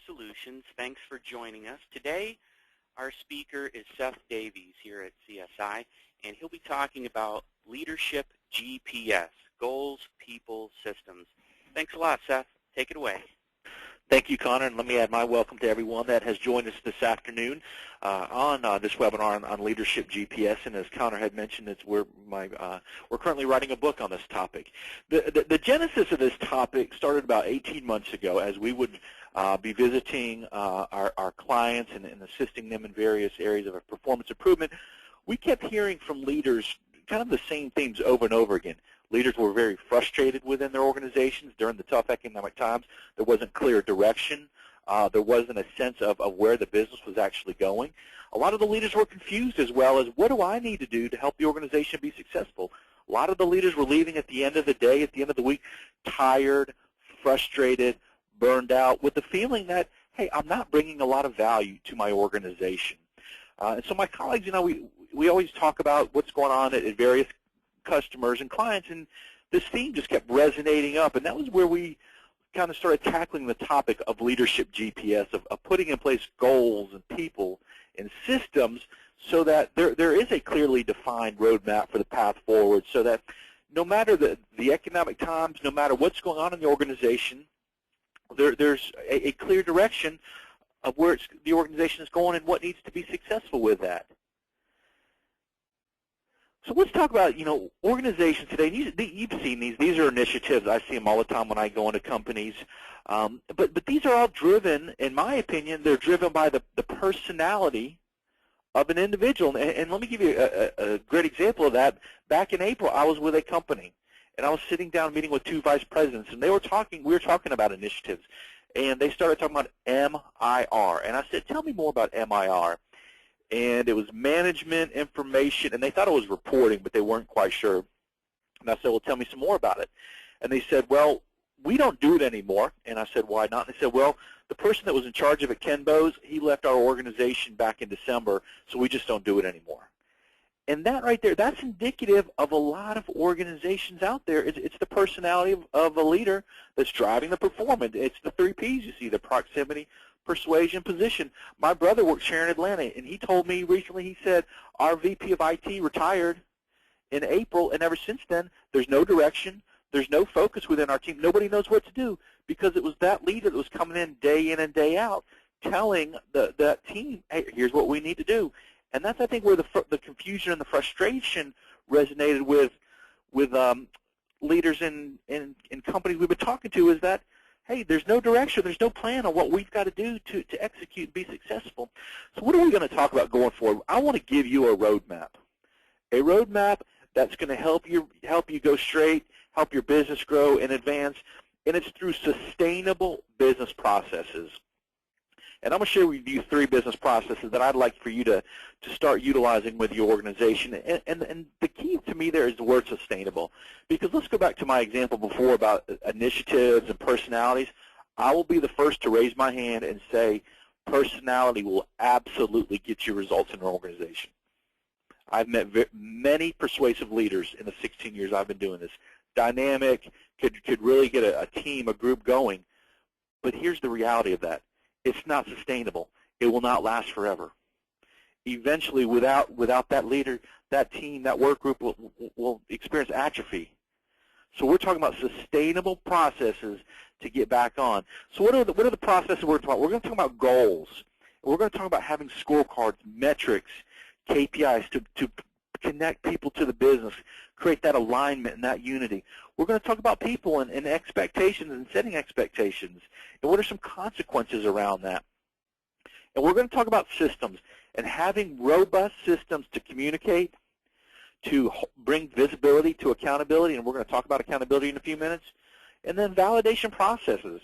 Solutions. Thanks for joining us. Today, our speaker is Seth+Davies here at CSI, and he'll be talking about Leadership GPS, Goals, People, Systems. Thanks a lot, Seth. Take it away. Thank you, Connor, and let me add my welcome to everyone that has joined us this afternoon on this webinar on Leadership GPS. And as Connor had mentioned, we're currently writing a book on this topic. The genesis of this topic started about 18 months ago as we would be visiting our clients and assisting them in various areas of performance improvement. We kept hearing from leaders kind of the same themes over and over again. Leaders were very frustrated within their organizations during the tough economic times. There wasn't clear direction. There wasn't a sense of where the business was actually going. A lot of the leaders were confused as well as, what do I need to do to help the organization be successful? A lot of the leaders were leaving at the end of the day, at the end of the week, tired, frustrated, burned out, with the feeling that, hey, I'm not bringing a lot of value to my organization. And so my colleagues, we always talk about what's going on at various customers and clients, and this theme just kept resonating up, and that was where we kind of started tackling the topic of Leadership GPS, of putting in place goals and people and systems so that there is a clearly defined roadmap for the path forward, so that no matter the economic times, no matter what's going on in the organization, there's a clear direction of where the organization is going and what needs to be successful with that. So let's talk about, organizations today. You've seen these. These are initiatives. I see them all the time when I go into companies. But these are all driven, in my opinion, they're driven by the personality of an individual. And let me give you a great example of that. Back in April, I was with a company, and I was sitting down meeting with two vice presidents, and we were talking about initiatives. And they started talking about MIR. And I said, tell me more about MIR. And it was management information, and they thought it was reporting, but they weren't quite sure. And I said, well, tell me some more about it. And they said, well, we don't do it anymore. And I said, why not? And they said, well, the person that was in charge of it, Ken Bose, he left our organization back in December, so we just don't do it anymore. And that right there, that's indicative of a lot of organizations out there. It's the personality of a leader that's driving the performance. It's the 3 Ps you see, the proximity, persuasion, position. My brother works here in Atlanta, and he told me recently, he said, our VP of IT retired in April, and ever since then, there's no direction, there's no focus within our team. Nobody knows what to do, because it was that leader that was coming in and day out telling that team, hey, here's what we need to do. And that's, I think, where the confusion and the frustration resonated with leaders in companies we've been talking to, is that, hey, there's no direction, there's no plan on what we've got to do to execute and be successful. So what are we going to talk about going forward? I want to give you a roadmap that's going to help you go straight, help your business grow and advance, and it's through sustainable business processes. And I'm going to share with you 3 business processes that I'd like for you to start utilizing with your organization. And the key to me there is the word sustainable. Because let's go back to my example before about initiatives and personalities. I will be the first to raise my hand and say personality will absolutely get you results in an organization. I've met many persuasive leaders in the 16 years I've been doing this. Dynamic, could really get a team, a group going. But here's the reality of that. It's not sustainable. It will not last forever. Eventually, without that leader, that team, that work group will experience atrophy. So we're talking about sustainable processes to get back on. So what are the processes we're talking about? We're going to talk about goals. We're going to talk about having scorecards, metrics, KPIs to connect people to the business, create that alignment and that unity. We're going to talk about people and expectations and setting expectations, and what are some consequences around that. And we're going to talk about systems and having robust systems to communicate, to bring visibility to accountability, and we're going to talk about accountability in a few minutes, and then validation processes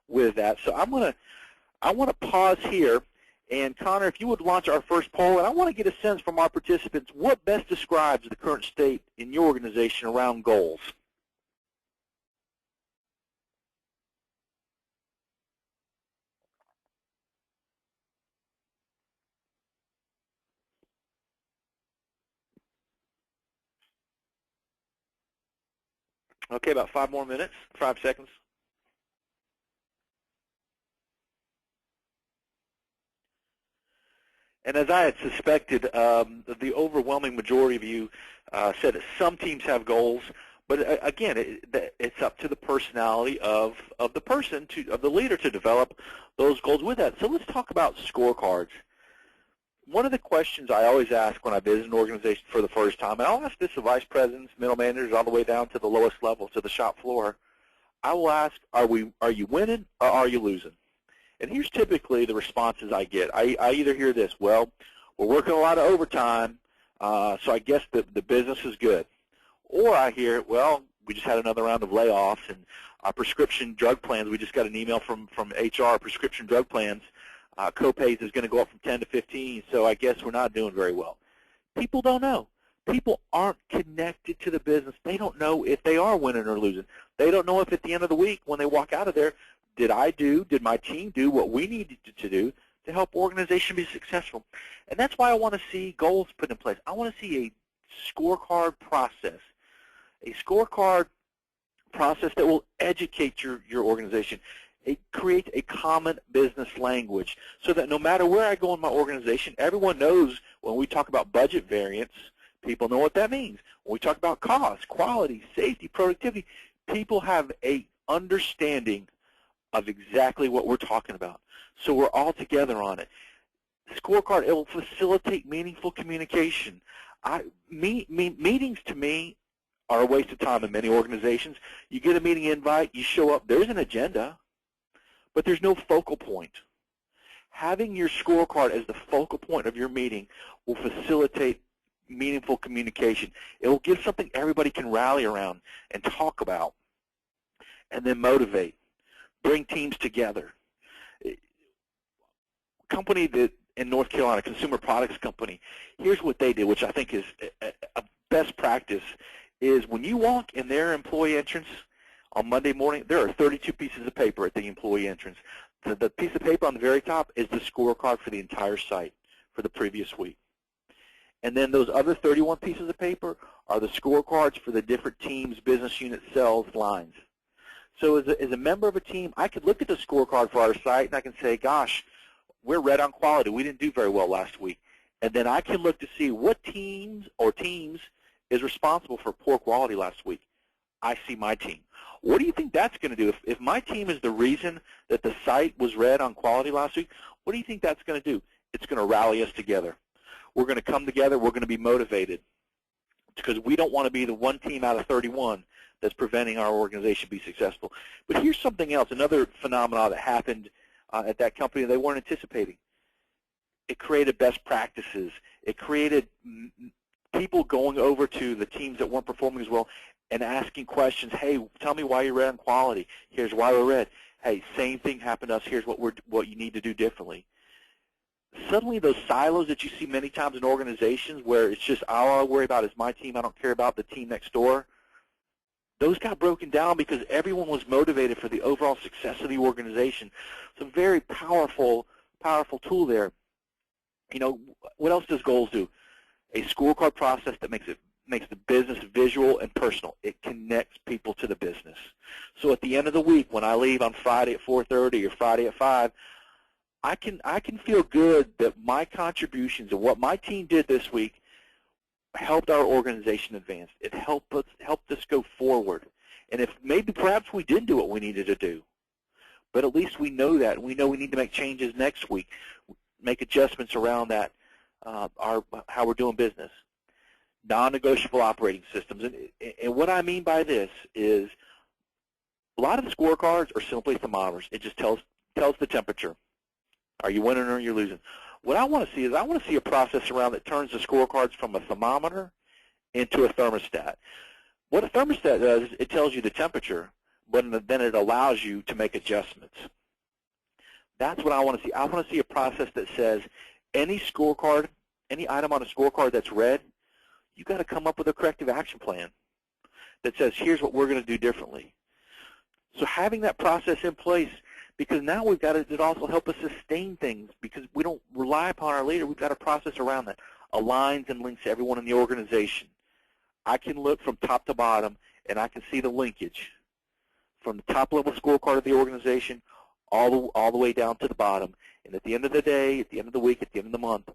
with that. So I want to pause here. And Connor, if you would launch our first poll, and I want to get a sense from our participants, what best describes the current state in your organization around goals? Okay, about 5 more minutes, 5 seconds. And as I had suspected, the overwhelming majority of you said that some teams have goals, but again, it's up to the personality of the person, of the leader, to develop those goals with that. So let's talk about scorecards. One of the questions I always ask when I visit an organization for the first time, and I'll ask this of vice presidents, middle managers, all the way down to the lowest level, to the shop floor, I will ask, are you winning or are you losing? And here's typically the responses I get. I either hear this, well, we're working a lot of overtime, so I guess the business is good. Or I hear, well, we just had another round of layoffs, and our prescription drug plans, we just got an email from HR, prescription drug plans, co-pays is going to go up from 10 to 15, so I guess we're not doing very well. People don't know. People aren't connected to the business. They don't know if they are winning or losing. They don't know if at the end of the week when they walk out of there, did my team do what we needed to do to help organization be successful? And that's why I want to see goals put in place. I want to see a scorecard process, a scorecard process that will educate your organization. It creates a common business language so that no matter where I go in my organization, everyone knows when we talk about budget variance, people know what that means. When we talk about cost, quality, safety, productivity, people have a understanding of exactly what we're talking about. So we're all together on it. Scorecard, it will facilitate meaningful communication. Meetings to me are a waste of time in many organizations. You get a meeting invite, you show up, there's an agenda, but there's no focal point. Having your scorecard as the focal point of your meeting will facilitate meaningful communication. It will give something everybody can rally around and talk about and then motivate, bring teams together. Company that in North Carolina, consumer products company, here's what they did, which I think is a best practice, is when you walk in their employee entrance on Monday morning, there are 32 pieces of paper at the employee entrance. The piece of paper on the very top is the scorecard for the entire site for the previous week. And then those other 31 pieces of paper are the scorecards for the different teams, business unit, sales, lines. So as a member of a team, I could look at the scorecard for our site and I can say, gosh, we're red on quality. We didn't do very well last week. And then I can look to see what teams is responsible for poor quality last week. I see my team. What do you think that's going to do? If my team is the reason that the site was red on quality last week, what do you think that's going to do? It's going to rally us together. We're going to come together. We're going to be motivated because we don't want to be the one team out of 31 that's preventing our organization be successful. But here's something else, another phenomenon that happened at that company they weren't anticipating. It created best practices. It created people going over to the teams that weren't performing as well and asking questions. Hey, tell me why you're red on quality. Here's why we're red. Hey, same thing happened to us. Here's what you need to do differently. Suddenly those silos that you see many times in organizations where it's just all I worry about is my team, I don't care about the team next door, those got broken down because everyone was motivated for the overall success of the organization. It's a very powerful tool there. You know, what else does goals do? A scorecard process that makes the business visual and personal. It connects people to the business. So at the end of the week, when I leave on Friday at 4:30 or Friday at 5, I can feel good that my contributions and what my team did this week helped our organization advance. It helped us go forward. And if maybe perhaps we didn't do what we needed to do, but at least we know that. We know we need to make changes next week, make adjustments around that, how we're doing business. Non-negotiable operating systems. And what I mean by this is a lot of the scorecards are simply thermometers. It just tells the temperature. Are you winning or are you losing? What I want to see is I want to see a process around that turns the scorecards from a thermometer into a thermostat. What a thermostat does is it tells you the temperature, but then it allows you to make adjustments. That's what I want to see. I want to see a process that says any scorecard, any item on a scorecard that's red, you've got to come up with a corrective action plan that says here's what we're going to do differently. So having that process in place, because now we've got to also help us sustain things because we don't rely upon our leader. We've got a process around that, aligns and links everyone in the organization. I can look from top to bottom, and I can see the linkage from the top-level scorecard of the organization all the way down to the bottom. And at the end of the day, at the end of the week, at the end of the month,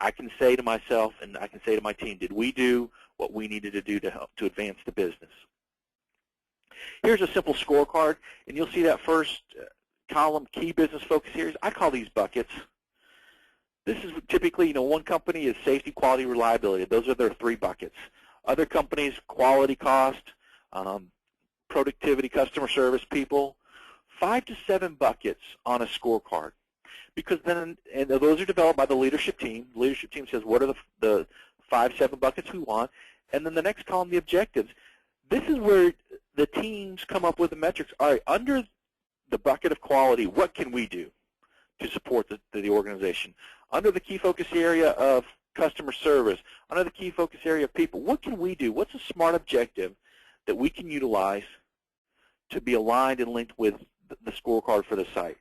I can say to myself and I can say to my team, did we do what we needed to do to help to advance the business? Here's a simple scorecard, and you'll see that first column, key business focus areas. I call these buckets. This is typically, one company is safety, quality, reliability. Those are their 3 buckets. Other companies, quality, cost, productivity, customer service, people. 5 to 7 buckets on a scorecard. Because then, and those are developed by the leadership team. The leadership team says, what are the 5, 7 buckets we want? And then the next column, the objectives. This is where the teams come up with the metrics. All right, under the bucket of quality, what can we do to support the organization? Under the key focus area of customer service, under the key focus area of people, what can we do? What's a smart objective that we can utilize to be aligned and linked with the scorecard for the site?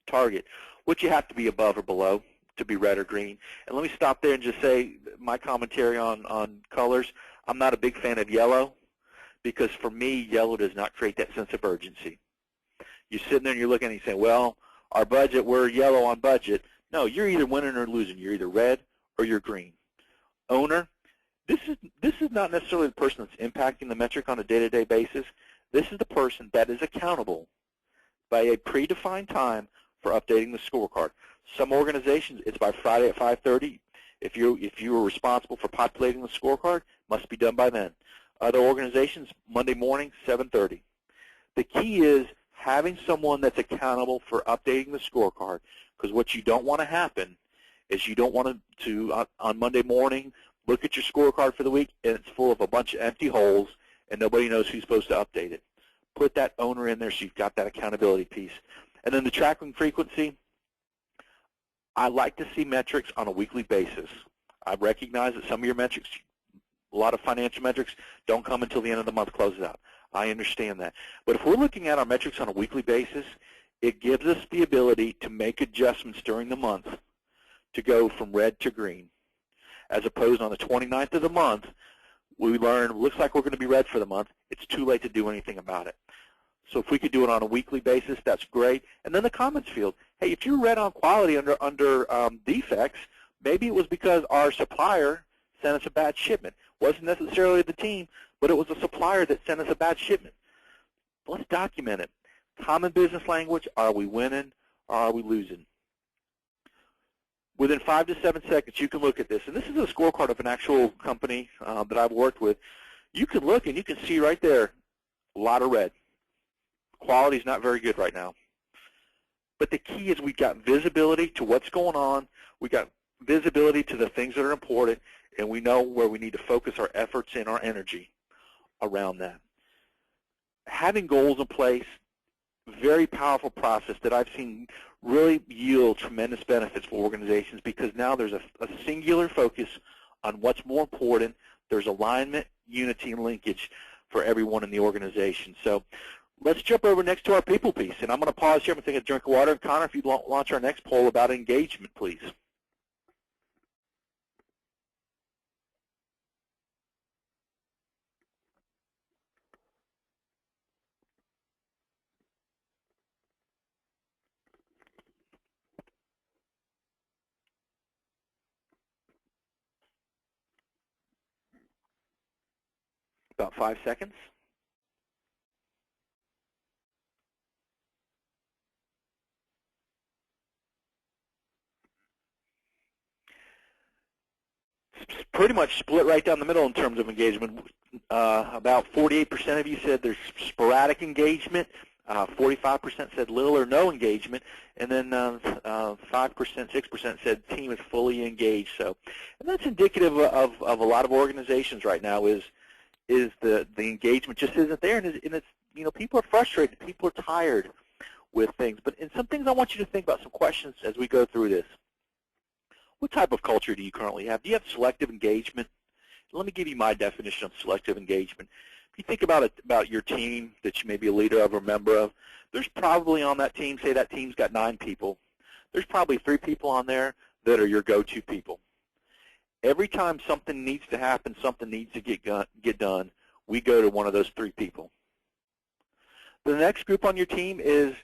Target, what you have to be above or below to be red or green. And let me stop there and just say my commentary on colors. I'm not a big fan of yellow because for me, yellow does not create that sense of urgency. You're sitting there and you're looking and you say, well, our budget, we're yellow on budget. No, you're either winning or losing. You're either red or you're green. Owner, this is not necessarily the person that's impacting the metric on a day-to-day basis. This is the person that is accountable by a predefined time for updating the scorecard. Some organizations, it's by Friday at 5:30. If you are responsible for populating the scorecard, it must be done by then. Other organizations, Monday morning, 7:30. The key is having someone that's accountable for updating the scorecard, because what you don't want to happen is you don't want to on Monday morning, look at your scorecard for the week, and it's full of a bunch of empty holes, and nobody knows who's supposed to update it. Put that owner in there so you've got that accountability piece. And then the tracking frequency, I like to see metrics on a weekly basis. I recognize that some of your metrics, a lot of financial metrics, don't come until the end of the month closes out. I understand that. But if we're looking at our metrics on a weekly basis, it gives us the ability to make adjustments during the month to go from red to green. As opposed on the 29th of the month, we learn, looks like we're going to be red for the month. It's too late to do anything about it. So if we could do it on a weekly basis, that's great. And then the comments field. Hey, if you're red on quality under defects, maybe it was because our supplier sent us a bad shipment. Wasn't necessarily the team, but it was a supplier that sent us a bad shipment. Let's document it. Common business language, are we winning or are we losing? Within 5 to 7 seconds, you can look at this. And this is a scorecard of an actual company that I've worked with. You can look and you can see right there a lot of red. Quality is not very good right now. But the key is we've got visibility to what's going on. We've got visibility to the things that are important, and we know where we need to focus our efforts and our energy around that. Having goals in place, very powerful process that I've seen really yield tremendous benefits for organizations because now there's a singular focus on what's more important. There's alignment, unity, and linkage for everyone in the organization. So let's jump over next to our people piece. And I'm going to pause here. I'm going to take a drink of water. And Connor, if you'd launch our next poll about engagement, please. About 5 seconds. It's pretty much split right down the middle in terms of engagement. About 48% of you said there's sporadic engagement. 45% said little or no engagement, and then 5%, 6% said team is fully engaged. So, and that's indicative of a lot of organizations right now. Is the engagement just isn't there, and it's people are frustrated, people are tired with things. But in some things, I want you to think about some questions as we go through this. What type of culture do you currently have? Do you have selective engagement? Let me give you my definition of selective engagement. If you think about your team that you may be a leader of or member of, there's probably on that team, say that team's got 9 people, there's probably 3 people on there that are your go-to people. Every time something needs to happen, something needs to get done, we go to one of those 3 people. The next group on your team is,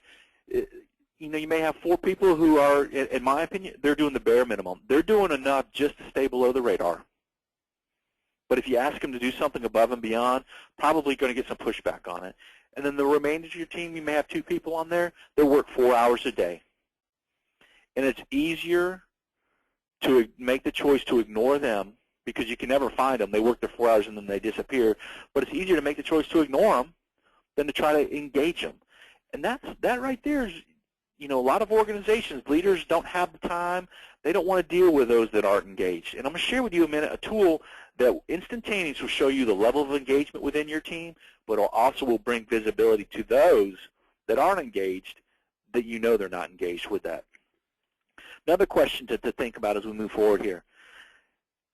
you may have 4 people who are, in my opinion, they're doing the bare minimum. They're doing enough just to stay below the radar. But if you ask them to do something above and beyond, probably going to get some pushback on it. And then the remainder of your team, you may have 2 people on there that work 4 hours a day. And it's easier to make the choice to ignore them because you can never find them. They work their 4 hours and then they disappear. But it's easier to make the choice to ignore them than to try to engage them. And that right there is, a lot of organizations, leaders don't have the time. They don't want to deal with those that aren't engaged. And I'm going to share with you in a minute a tool that instantaneously will show you the level of engagement within your team, but also will bring visibility to those that aren't engaged that they're not engaged with that. Another question to think about as we move forward here.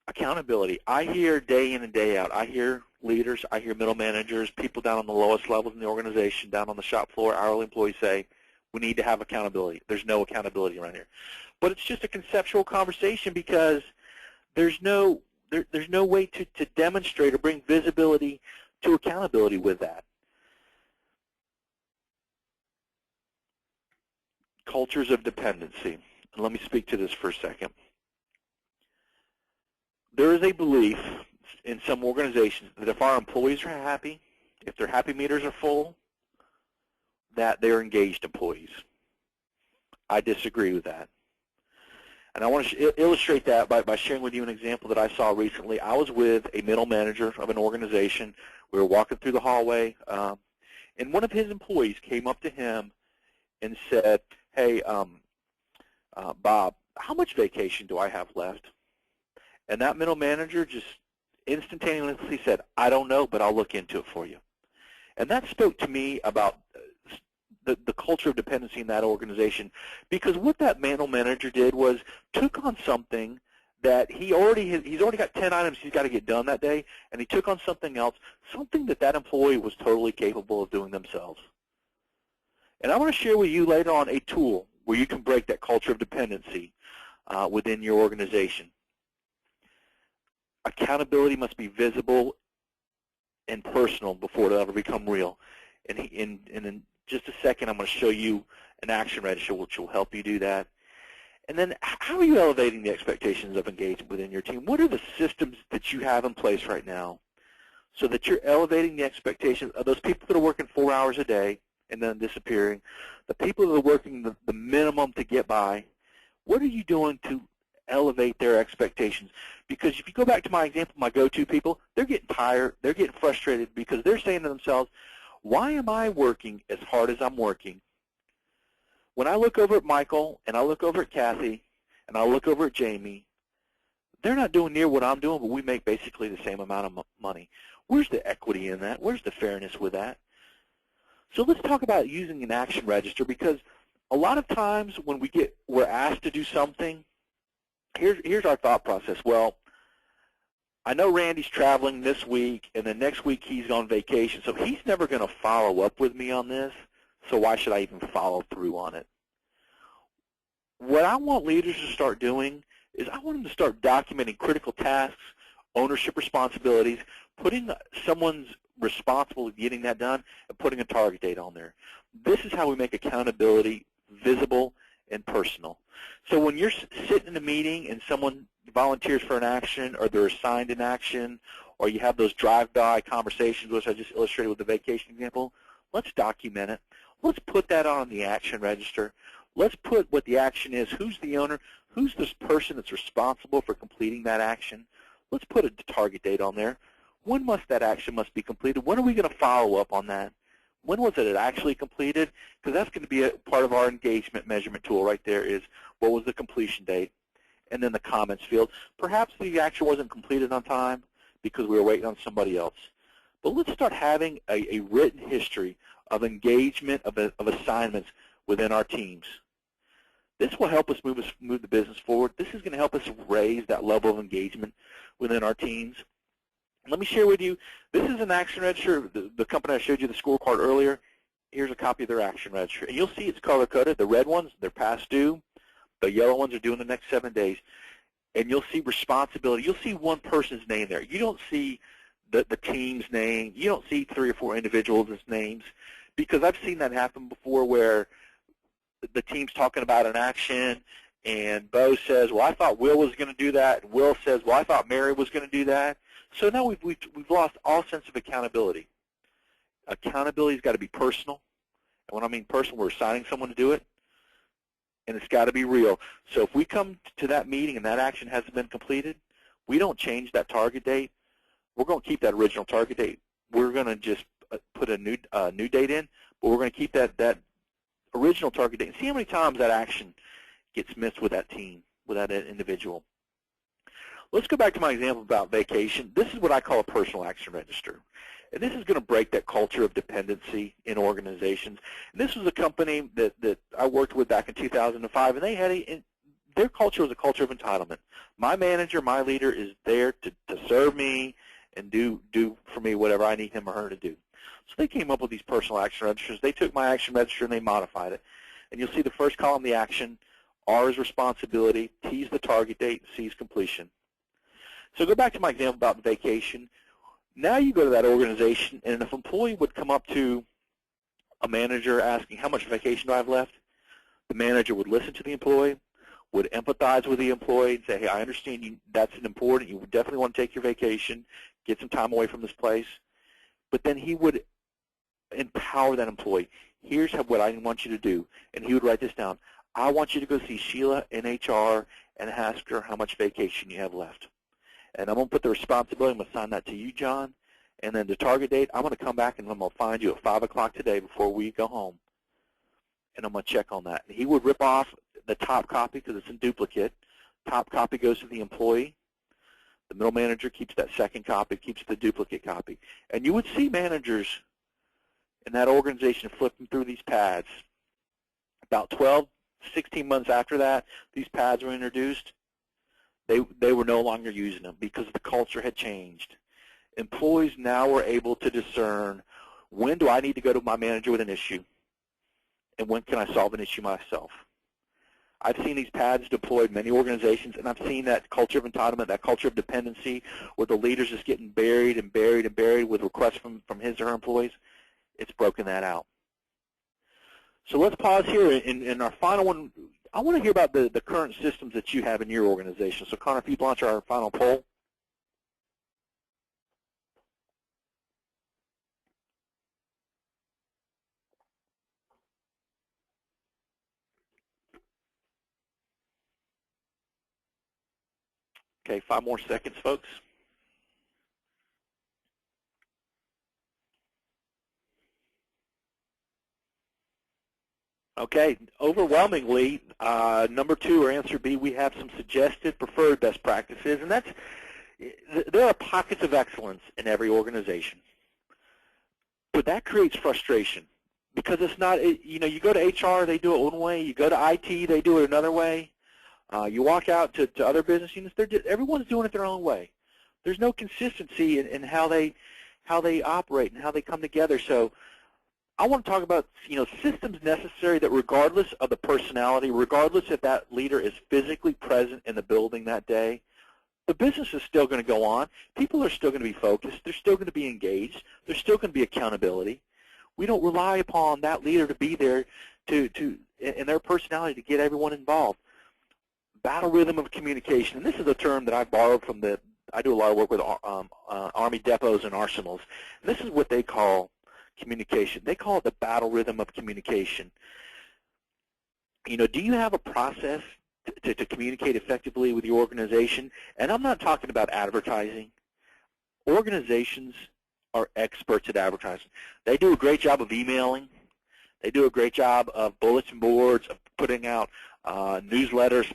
Accountability. I hear day in and day out, I hear leaders, I hear middle managers, people down on the lowest levels in the organization, down on the shop floor, hourly employees say, we need to have accountability. There's no accountability around here. But it's just a conceptual conversation because there's no way to demonstrate or bring visibility to accountability with that. Cultures of dependency. And let me speak to this for a second. There is a belief in some organizations that if our employees are happy, if their happy meters are full, that they're engaged employees. I disagree with that. And I want to illustrate that by sharing with you an example that I saw recently. I was with a middle manager of an organization. We were walking through the hallway, and one of his employees came up to him and said, hey, Bob, how much vacation do I have left? And that middle manager just instantaneously said, I don't know, but I'll look into it for you. And that spoke to me about the culture of dependency in that organization, because what that middle manager did was took on something that he's already got 10 items he's got to get done that day, and he took on something else, something that employee was totally capable of doing themselves. And I want to share with you later on a tool where you can break that culture of dependency within your organization. Accountability must be visible and personal before it'll ever become real. And in just a second, I'm going to show you an action register which will help you do that. And then how are you elevating the expectations of engagement within your team? What are the systems that you have in place right now so that you're elevating the expectations of those people that are working 4 hours a day and then disappearing, the people that are working the minimum to get by? What are you doing to elevate their expectations? Because if you go back to my example, my go-to people, they're getting tired, they're getting frustrated because they're saying to themselves, why am I working as hard as I'm working? When I look over at Michael and I look over at Kathy and I look over at Jamie, they're not doing near what I'm doing, but we make basically the same amount of money. Where's the equity in that? Where's the fairness with that? So let's talk about using an action register, because a lot of times when we're asked to do something, here's our thought process. Well, I know Randy's traveling this week, and then next week he's on vacation, so he's never going to follow up with me on this, so why should I even follow through on it? What I want leaders to start doing is I want them to start documenting critical tasks, ownership responsibilities, putting someone's responsible for getting that done, and putting a target date on there. This is how we make accountability visible and personal. So when you're sitting in a meeting and someone volunteers for an action, or they're assigned an action, or you have those drive-by conversations, which I just illustrated with the vacation example, let's document it. Let's put that on the action register. Let's put what the action is, who's the owner, who's this person that's responsible for completing that action. Let's put a target date on there. When must that action be completed? When are we going to follow up on that? When was it actually completed? Because that's going to be a part of our engagement measurement tool right there, is what was the completion date? And then the comments field. Perhaps the action wasn't completed on time because we were waiting on somebody else. But let's start having a written history of engagement, of assignments within our teams. This will help us move the business forward. This is going to help us raise that level of engagement within our teams. Let me share with you, this is an action register. The company I showed you the scorecard earlier, here's a copy of their action register. And you'll see it's color-coded. The red ones, they're past due. The yellow ones are due in the next 7 days. And you'll see responsibility. You'll see one person's name there. You don't see the team's name. You don't see 3 or 4 individuals' names, because I've seen that happen before where the team's talking about an action, and Bo says, well, I thought Will was going to do that, and Will says, well, I thought Mary was going to do that. So now we've lost all sense of accountability. Accountability's got to be personal. And when I mean personal, we're assigning someone to do it, and it's got to be real. So if we come to that meeting and that action hasn't been completed, we don't change that target date. We're going to keep that original target date. We're going to just put a new date in, but we're going to keep that original target date and see how many times that action gets missed with that team, with that individual. Let's go back to my example about vacation. This is what I call a personal action register. And this is going to break that culture of dependency in organizations. And this was a company that I worked with back in 2005, and they had their culture was a culture of entitlement. My manager, my leader is there to serve me and do for me whatever I need him or her to do. So they came up with these personal action registers. They took my action register and they modified it. And you'll see the first column, the action, R is responsibility, T is the target date, and C is completion. So go back to my example about the vacation. Now you go to that organization, and if an employee would come up to a manager asking, how much vacation do I have left? The manager would listen to the employee, would empathize with the employee and say, hey, I understand you, that's important. You definitely want to take your vacation, get some time away from this place. But then he would empower that employee. Here's what I want you to do. And he would write this down. I want you to go see Sheila in HR and ask her how much vacation you have left. And I'm going to put the responsibility, I'm going to assign that to you, John. And then the target date, I'm going to come back and I'm going to find you at 5 o'clock today before we go home. And I'm going to check on that. And he would rip off the top copy because it's in duplicate. Top copy goes to the employee. The middle manager keeps that second copy, keeps the duplicate copy. And you would see managers in that organization flipping through these pads. About 12, 16 months after that, these pads were introduced. They were no longer using them because the culture had changed. Employees now were able to discern, when do I need to go to my manager with an issue, and when can I solve an issue myself? I've seen these pads deployed in many organizations, and I've seen that culture of entitlement, that culture of dependency, where the leader's just getting buried and buried and buried with requests from his or her employees. It's broken that out. So let's pause here. In our final one, I want to hear about the current systems that you have in your organization. So Connor, if you launch our final poll. Okay, 5 more seconds, folks. Okay, overwhelmingly, number 2 or answer B, we have some suggested preferred best practices, and there are pockets of excellence in every organization. But that creates frustration because it's not, you know, you go to HR, they do it one way. You go to IT, they do it another way. You walk out to other business units, everyone's doing it their own way. There's no consistency in how they operate and how they come together. So I want to talk about, you know, systems necessary that regardless of the personality, regardless if that leader is physically present in the building that day, the business is still going to go on. People are still going to be focused. They're still going to be engaged. There's still going to be accountability. We don't rely upon that leader to be there in their personality to get everyone involved. Battle rhythm of communication, and this is a term that I borrowed from I do a lot of work with Army depots and arsenals. And this is what they call communication. They call it the battle rhythm of communication. You know, do you have a process to communicate effectively with your organization? And I'm not talking about advertising. Organizations are experts at advertising. They do a great job of emailing. They do a great job of bulletin boards, of putting out newsletters,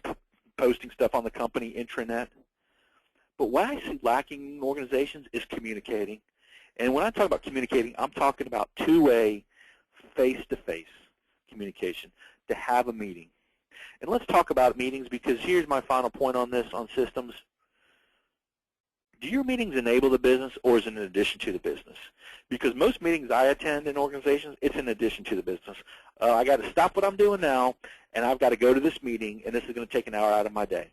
posting stuff on the company intranet. But what I see lacking in organizations is communicating. And when I talk about communicating, I'm talking about two-way, face-to-face communication, to have a meeting. And let's talk about meetings, because here's my final point on this, on systems. Do your meetings enable the business, or is it in addition to the business? Because most meetings I attend in organizations, it's in addition to the business. I got to stop what I'm doing now, and I've got to go to this meeting, and this is going to take an hour out of my day.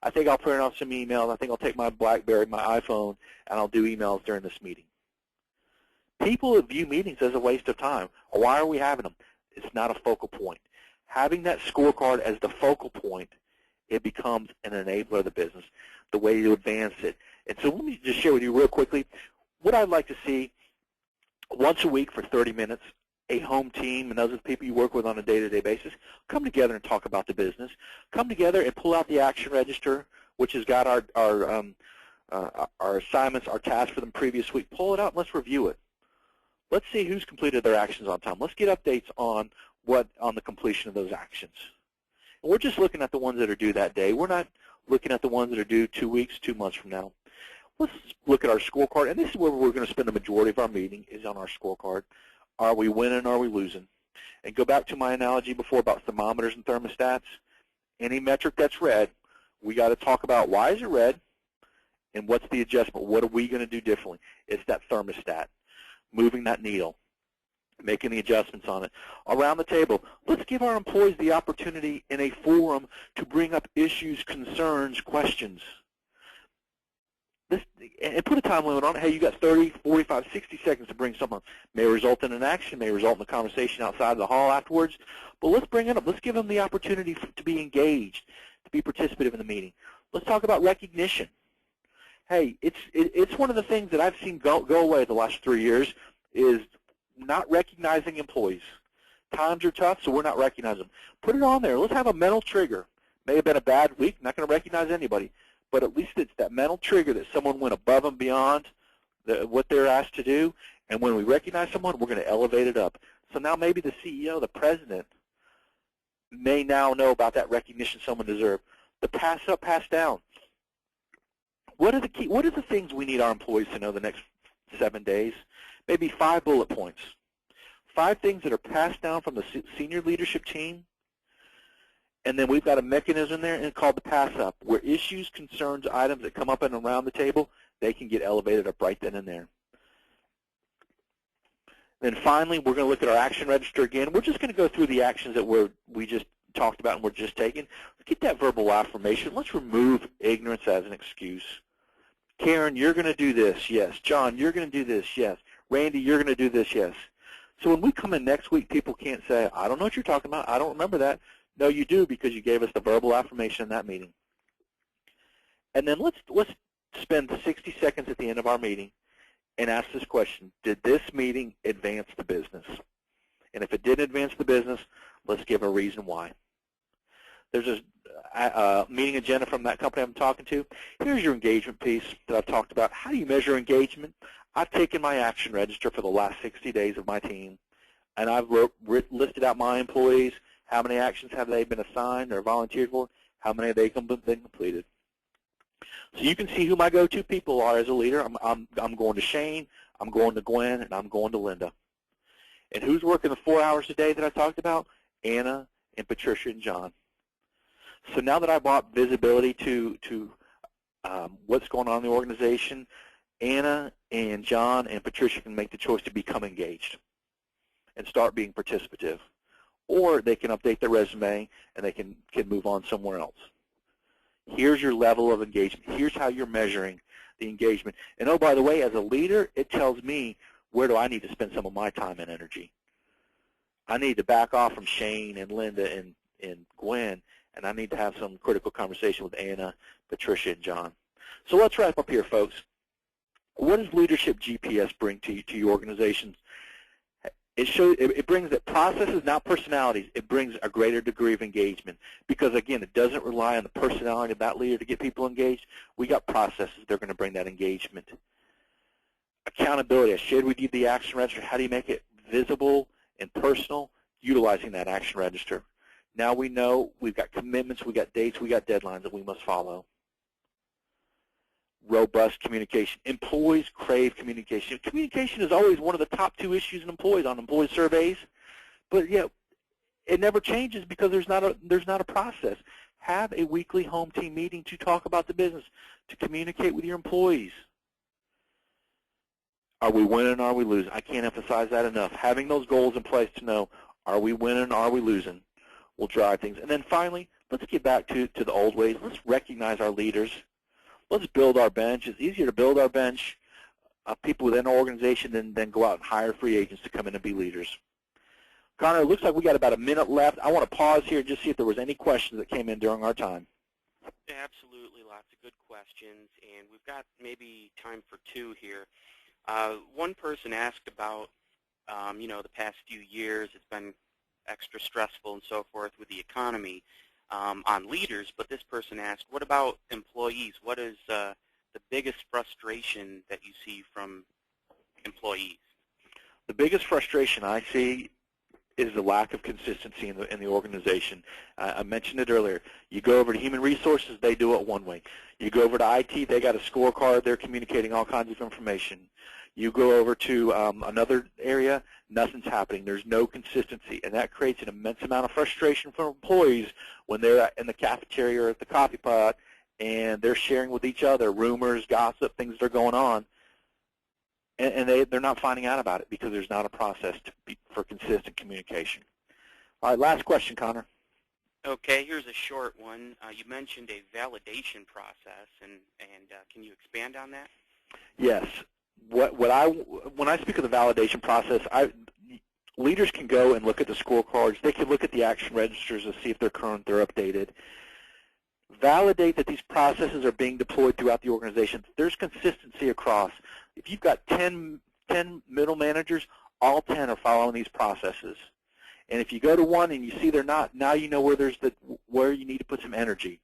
I think I'll print off some emails. I think I'll take my BlackBerry, my iPhone, and I'll do emails during this meeting. People view meetings as a waste of time. Why are we having them? It's not a focal point. Having that scorecard as the focal point, it becomes an enabler of the business, the way you advance it. And so let me just share with you real quickly what I'd like to see once a week for 30 minutes. A home team and those are the people you work with on a day-to-day basis come together and talk about the business. Come together and pull out the action register, which has got our assignments, our tasks for the previous week. Pull it out and let's review it. Let's see who's completed their actions on time. Let's get updates on the completion of those actions. And we're just looking at the ones that are due that day. We're not looking at the ones that are due 2 weeks, 2 months from now. Let's look at our scorecard, and this is where we're going to spend the majority of our meeting is on our scorecard. Are we winning? Are we losing? And go back to my analogy before about thermometers and thermostats. Any metric that's red, we got to talk about why is it red and what's the adjustment. What are we going to do differently? It's that thermostat, moving that needle, making the adjustments on it. Around the table, let's give our employees the opportunity in a forum to bring up issues, concerns, questions. And put a time limit on it. Hey, you got 30, 45, 60 seconds to bring something up. May result in an action, may result in a conversation outside of the hall afterwards. But let's bring it up. Let's give them the opportunity to be engaged, to be participative in the meeting. Let's talk about recognition. Hey, it's one of the things that I've seen go away the last 3 years is not recognizing employees. Times are tough, so we're not recognizing them. Put it on there. Let's have a mental trigger. May have been a bad week. Not going to recognize anybody. But at least it's that mental trigger that someone went above and beyond what they're asked to do. And when we recognize someone, we're going to elevate it up. So now maybe the CEO, the president, may now know about that recognition someone deserved. The pass up, pass down. What are the things we need our employees to know the next 7 days? Maybe 5 bullet points. 5 things that are passed down from the senior leadership team. And then we've got a mechanism there called the pass-up, where issues, concerns, items that come up and around the table, they can get elevated up right then and there. Then finally, we're going to look at our action register again. We're just going to go through the actions that we just talked about and we're just taking. Let's get that verbal affirmation. Let's remove ignorance as an excuse. Karen, you're going to do this, yes. John, you're going to do this, yes. Randy, you're going to do this, yes. So when we come in next week, people can't say, I don't know what you're talking about. I don't remember that. No, you do because you gave us the verbal affirmation in that meeting. And then let's spend 60 seconds at the end of our meeting and ask this question. Did this meeting advance the business? And if it didn't advance the business, let's give a reason why. There's a meeting agenda from that company I'm talking to. Here's your engagement piece that I've talked about. How do you measure engagement? I've taken my action register for the last 60 days of my team, and I've listed out my employees. How many actions have they been assigned or volunteered for? How many have they been completed? So you can see who my go-to people are as a leader. I'm going to Shane, I'm going to Gwen, and I'm going to Linda. And who's working the 4 hours a day that I talked about? Anna and Patricia and John. So now that I brought visibility to what's going on in the organization, Anna and John and Patricia can make the choice to become engaged and start being participative. Or they can update their resume and they can move on somewhere else. Here's your level of engagement. Here's how you're measuring the engagement. And oh, by the way, as a leader, it tells me where do I need to spend some of my time and energy. I need to back off from Shane and Linda and Gwen, and I need to have some critical conversation with Anna, Patricia, and John. So let's wrap up here, folks. What does Leadership GPS bring to your organizations? It brings that processes, not personalities. It brings a greater degree of engagement because, again, it doesn't rely on the personality of that leader to get people engaged. We got processes that are going to bring that engagement. Accountability. I shared with you the action register. How do you make it visible and personal? Utilizing that action register. Now we know we've got commitments, we got dates, we got deadlines that we must follow. Robust communication. Employees crave communication. Communication is always one of the top 2 issues in employees on employee surveys, but yeah, it never changes because there's not a process. Have a weekly home team meeting to talk about the business, to communicate with your employees. Are we winning? Are we losing? I can't emphasize that enough. Having those goals in place to know, are we winning? Are we losing? Will drive things. And then finally, let's get back to the old ways. Let's recognize our leaders. Let's build our bench. It's easier to build our bench of people within our organization than go out and hire free agents to come in and be leaders. Connor, it looks like we got about a minute left. I want to pause here and just see if there was any questions that came in during our time. Absolutely, lots of good questions, and we've got maybe time for two here. One person asked about, the past few years, it's been extra stressful and so forth with the economy on leaders, but this person asked, what about employees? What is the biggest frustration that you see from employees? The biggest frustration I see is the lack of consistency in the organization. I mentioned it earlier. You go over to human resources, they do it one way. You go over to IT, they got a scorecard, they're communicating all kinds of information. You go over to another area, nothing's happening. There's no consistency, and that creates an immense amount of frustration for employees when they're in the cafeteria or at the coffee pot, and they're sharing with each other rumors, gossip, things that are going on, and they're not finding out about it because there's not a process for consistent communication. All right, last question, Connor. Okay, here's a short one. You mentioned a validation process, and can you expand on that? Yes. When I speak of the validation process, leaders can go and look at the scorecards. They can look at the action registers to see if they're current, they're updated. Validate that these processes are being deployed throughout the organization. There's consistency across. If you've got 10 middle managers, all 10 are following these processes. And if you go to one and you see they're not, now you know where you need to put some energy.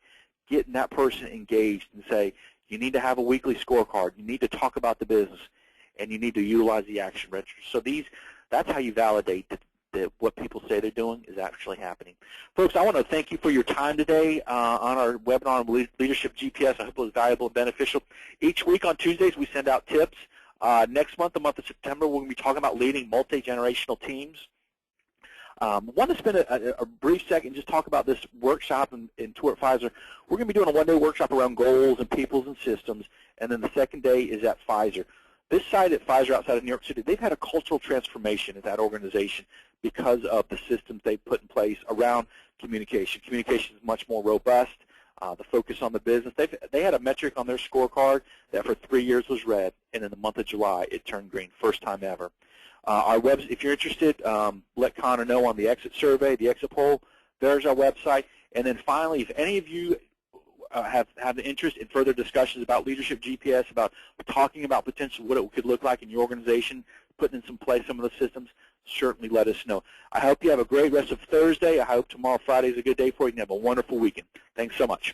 Getting that person engaged and say, you need to have a weekly scorecard. You need to talk about the business, and you need to utilize the action register. So that's how you validate that what people say they're doing is actually happening. Folks, I want to thank you for your time today on our webinar on Leadership GPS. I hope it was valuable and beneficial. Each week on Tuesdays, we send out tips. Next month, the month of September, we're going to be talking about leading multi-generational teams. I want to spend a brief second and just talk about this workshop in tour at Pfizer. We're going to be doing a one-day workshop around goals and peoples and systems, and then the second day is at Pfizer. This site at Pfizer outside of New York City, they've had a cultural transformation at that organization because of the systems they've put in place around communication. Communication is much more robust. The focus on the business. They had a metric on their scorecard that for 3 years was red, and in the month of July it turned green, first time ever. If you're interested, let Connor know on the exit survey, the exit poll. There's our website. And then finally, if any of you have an interest in further discussions about Leadership GPS, about talking about potentially what it could look like in your organization, putting in some of the systems, certainly let us know. I hope you have a great rest of Thursday. I hope tomorrow, Friday, is a good day for you, and have a wonderful weekend. Thanks so much.